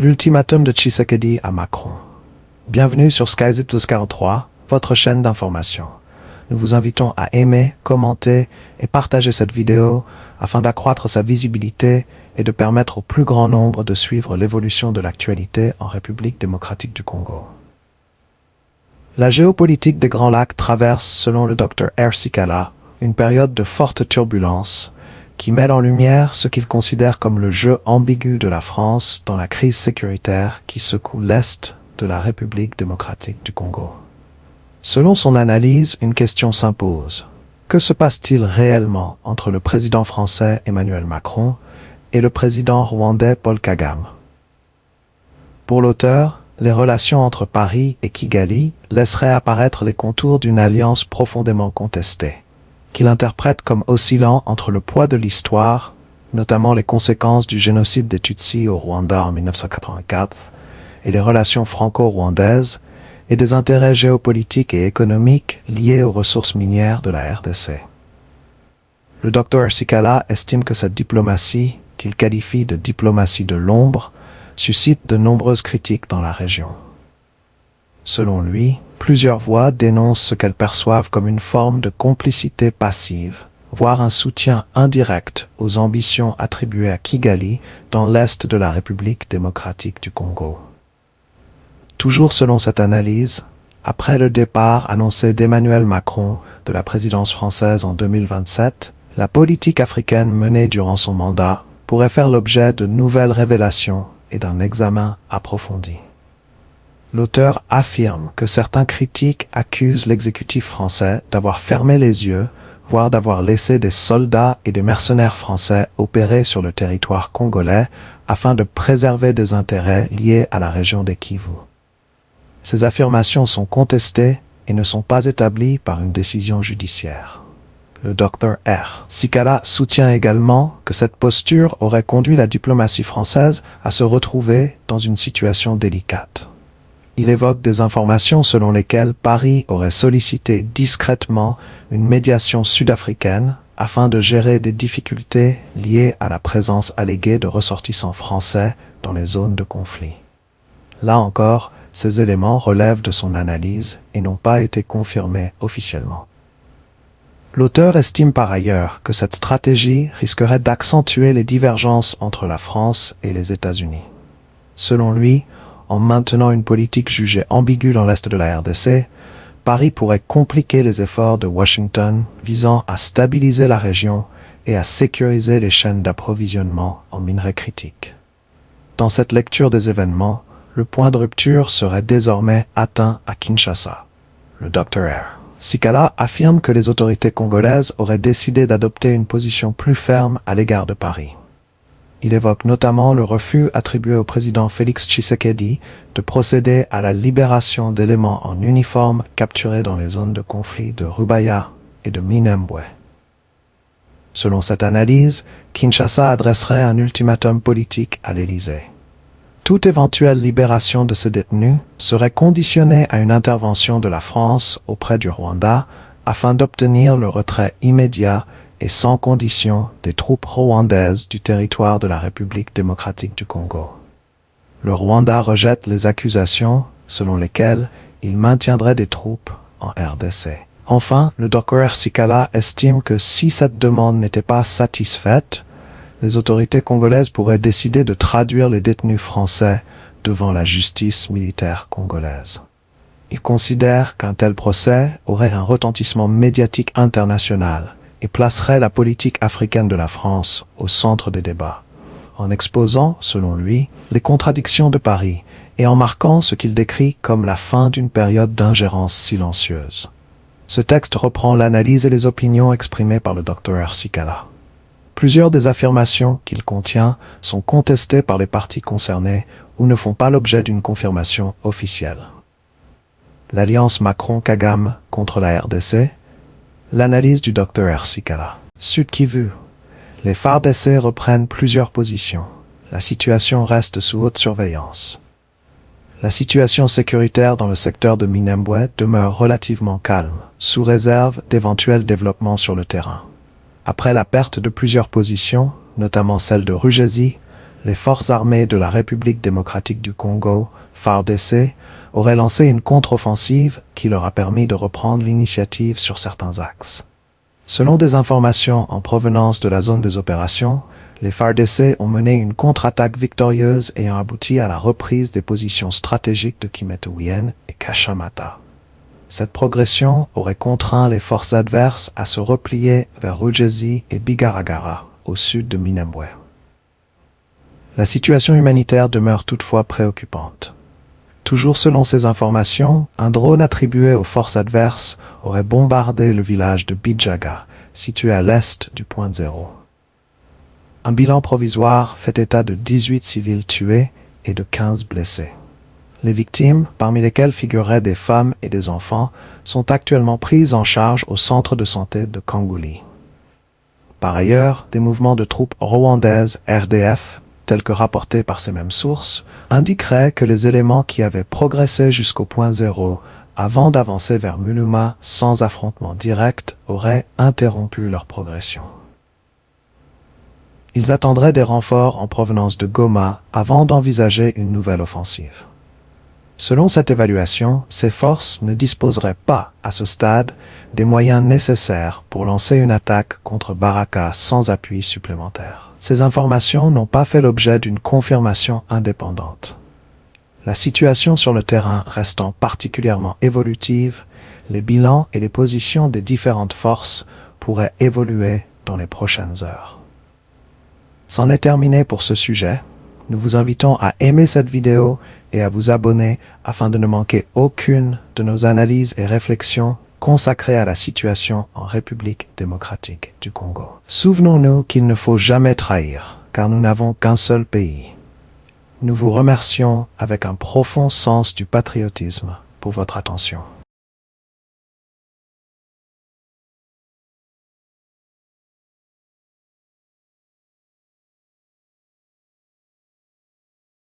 L'ultimatum de Tshisekedi à Macron. Bienvenue sur SkyZip 1243, votre chaîne d'information. Nous vous invitons à aimer, commenter et partager cette vidéo afin d'accroître sa visibilité et de permettre au plus grand nombre de suivre l'évolution de l'actualité en République démocratique du Congo. La géopolitique des Grands Lacs traverse, selon le Dr R. Sikala, une période de forte turbulence qui met en lumière ce qu'il considère comme le jeu ambigu de la France dans la crise sécuritaire qui secoue l'Est de la République démocratique du Congo. Selon son analyse, une question s'impose. Que se passe-t-il réellement entre le président français Emmanuel Macron et le président rwandais Paul Kagame? Pour l'auteur, les relations entre Paris et Kigali laisseraient apparaître les contours d'une alliance profondément contestée, qu'il interprète comme oscillant entre le poids de l'histoire, notamment les conséquences du génocide des Tutsis au Rwanda en 1984, et les relations franco-rwandaises, et des intérêts géopolitiques et économiques liés aux ressources minières de la RDC. Le Dr Sikala estime que cette diplomatie, qu'il qualifie de diplomatie de l'ombre, suscite de nombreuses critiques dans la région. Selon lui, plusieurs voix dénoncent ce qu'elles perçoivent comme une forme de complicité passive, voire un soutien indirect aux ambitions attribuées à Kigali dans l'Est de la République démocratique du Congo. Toujours selon cette analyse, après le départ annoncé d'Emmanuel Macron de la présidence française en 2027, la politique africaine menée durant son mandat pourrait faire l'objet de nouvelles révélations et d'un examen approfondi. L'auteur affirme que certains critiques accusent l'exécutif français d'avoir fermé les yeux, voire d'avoir laissé des soldats et des mercenaires français opérer sur le territoire congolais afin de préserver des intérêts liés à la région des Kivu. Ces affirmations sont contestées et ne sont pas établies par une décision judiciaire. Le Dr R. Sikala soutient également que cette posture aurait conduit la diplomatie française à se retrouver dans une situation délicate. Il évoque des informations selon lesquelles Paris aurait sollicité discrètement une médiation sud-africaine afin de gérer des difficultés liées à la présence alléguée de ressortissants français dans les zones de conflit. Là encore, ces éléments relèvent de son analyse et n'ont pas été confirmés officiellement. L'auteur estime par ailleurs que cette stratégie risquerait d'accentuer les divergences entre la France et les États-Unis. Selon lui, en maintenant une politique jugée ambiguë dans l'Est de la RDC, Paris pourrait compliquer les efforts de Washington visant à stabiliser la région et à sécuriser les chaînes d'approvisionnement en minerais critiques. Dans cette lecture des événements, le point de rupture serait désormais atteint à Kinshasa. Le Dr R. Sikala affirme que les autorités congolaises auraient décidé d'adopter une position plus ferme à l'égard de Paris. Il évoque notamment le refus attribué au président Félix Tshisekedi de procéder à la libération d'éléments en uniforme capturés dans les zones de conflit de Rubaya et de Minembwe. Selon cette analyse, Kinshasa adresserait un ultimatum politique à l'Élysée. Toute éventuelle libération de ces détenus serait conditionnée à une intervention de la France auprès du Rwanda afin d'obtenir le retrait immédiat et sans condition des troupes rwandaises du territoire de la République démocratique du Congo. Le Rwanda rejette les accusations selon lesquelles il maintiendrait des troupes en RDC. Enfin, le Dr Sikala estime que si cette demande n'était pas satisfaite, les autorités congolaises pourraient décider de traduire les détenus français devant la justice militaire congolaise. Il considère qu'un tel procès aurait un retentissement médiatique international et placerait la politique africaine de la France au centre des débats, en exposant, selon lui, les contradictions de Paris et en marquant ce qu'il décrit comme la fin d'une période d'ingérence silencieuse. Ce texte reprend l'analyse et les opinions exprimées par le Dr Sikala. Plusieurs des affirmations qu'il contient sont contestées par les parties concernées ou ne font pas l'objet d'une confirmation officielle. L'alliance Macron-Kagame contre la RDC, l'analyse du Dr R. Sikala. Sud Kivu. Les FARDC reprennent plusieurs positions. La situation reste sous haute surveillance. La situation sécuritaire dans le secteur de Minembwe demeure relativement calme, sous réserve d'éventuels développements sur le terrain. Après la perte de plusieurs positions, notamment celle de Rugezi, les forces armées de la République démocratique du Congo, FARDC, auraient lancé une contre-offensive qui leur a permis de reprendre l'initiative sur certains axes. Selon des informations en provenance de la zone des opérations, les FARDC ont mené une contre-attaque victorieuse ayant abouti à la reprise des positions stratégiques de Kimetouyen et Kashamata. Cette progression aurait contraint les forces adverses à se replier vers Rugezi et Bigaragara, au sud de Minembwe. La situation humanitaire demeure toutefois préoccupante. Toujours selon ces informations, un drone attribué aux forces adverses aurait bombardé le village de Bijaga, situé à l'est du point zéro. Un bilan provisoire fait état de 18 civils tués et de 15 blessés. Les victimes, parmi lesquelles figuraient des femmes et des enfants, sont actuellement prises en charge au centre de santé de Kangouli. Par ailleurs, des mouvements de troupes rwandaises RDF, tels que rapportés par ces mêmes sources, indiqueraient que les éléments qui avaient progressé jusqu'au point zéro avant d'avancer vers Muluma sans affrontement direct auraient interrompu leur progression. Ils attendraient des renforts en provenance de Goma avant d'envisager une nouvelle offensive. Selon cette évaluation, ces forces ne disposeraient pas, à ce stade, des moyens nécessaires pour lancer une attaque contre Baraka sans appui supplémentaire. Ces informations n'ont pas fait l'objet d'une confirmation indépendante. La situation sur le terrain restant particulièrement évolutive, les bilans et les positions des différentes forces pourraient évoluer dans les prochaines heures. C'en est terminé pour ce sujet. Nous vous invitons à aimer cette vidéo et à vous abonner afin de ne manquer aucune de nos analyses et réflexions consacrées à la situation en République démocratique du Congo. Souvenons-nous qu'il ne faut jamais trahir, car nous n'avons qu'un seul pays. Nous vous remercions avec un profond sens du patriotisme pour votre attention.